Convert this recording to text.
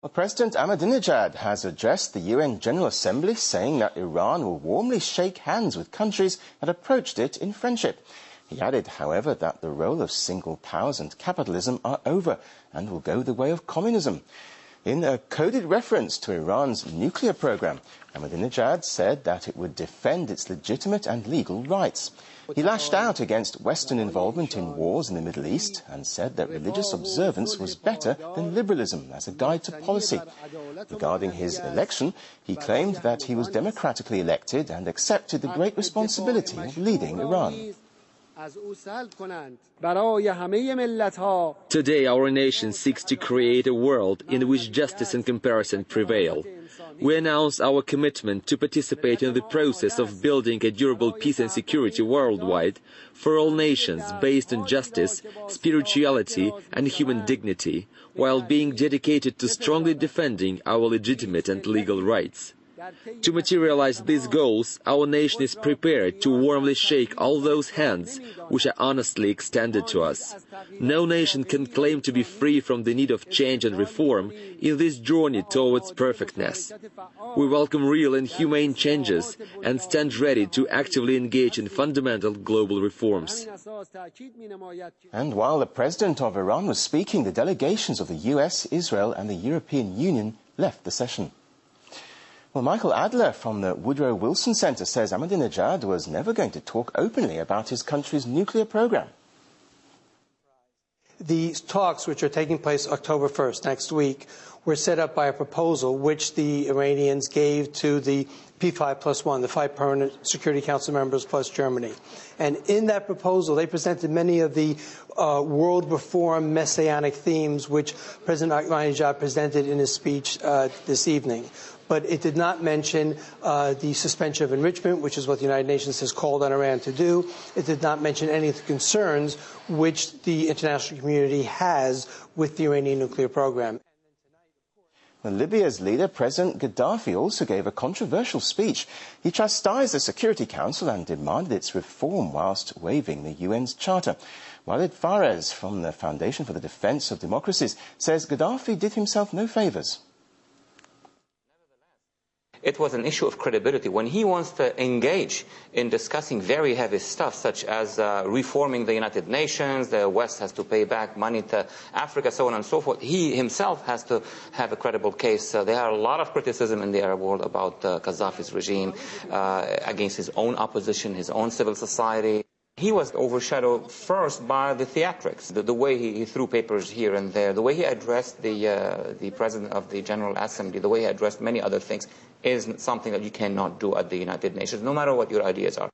Well, President Ahmadinejad has addressed the UN General Assembly, saying that Iran will warmly shake hands with countries that approached it in friendship. He added, however, that the role of single powers and capitalism are over and will go the way of communism. In a coded reference to Iran's nuclear program, Ahmadinejad said that it would defend its legitimate and legal rights. He lashed out against Western involvement in wars in the Middle East and said that religious observance was better than liberalism as a guide to policy. Regarding his election, he claimed that he was democratically elected and accepted the great responsibility of leading Iran. Today our nation seeks to create a world in which justice and comparison prevail. We announce our commitment to participate in the process of building a durable peace and security worldwide for all nations based on justice, spirituality and human dignity, while being dedicated to strongly defending our legitimate and legal rights. To materialize these goals, our nation is prepared to warmly shake all those hands which are honestly extended to us. No nation can claim to be free from the need of change and reform in this journey towards perfectness. We welcome real and humane changes and stand ready to actively engage in fundamental global reforms. And while the president of Iran was speaking, the delegations of the US, Israel and the European Union left the session. Well, Michael Adler from the Woodrow Wilson Center says Ahmadinejad was never going to talk openly about his country's nuclear program. These talks, which are taking place October 1st, next week, were set up by a proposal which the Iranians gave to the P5+1, the 5 permanent Security Council members plus Germany. And in that proposal, they presented many of the world reform messianic themes which President Ahmadinejad presented in his speech this evening. But it did not mention the suspension of enrichment, which is what the United Nations has called on Iran to do. It did not mention any of the concerns which the international community has with the Iranian nuclear program. Well, Libya's leader, President Gaddafi, also gave a controversial speech. He chastised the Security Council and demanded its reform whilst waiving the UN's charter. Walid Fares from the Foundation for the Defence of Democracies says Gaddafi did himself no favours. It was an issue of credibility. When he wants to engage in discussing very heavy stuff, such as reforming the United Nations, the West has to pay back money to Africa, so on and so forth, he himself has to have a credible case. There are a lot of criticism in the Arab world about Gaddafi's regime, against his own opposition, his own civil society. He was overshadowed first by the theatrics, the way he threw papers here and there, the way he addressed the president of the General Assembly, the way he addressed many other things is something that you cannot do at the United Nations, no matter what your ideas are.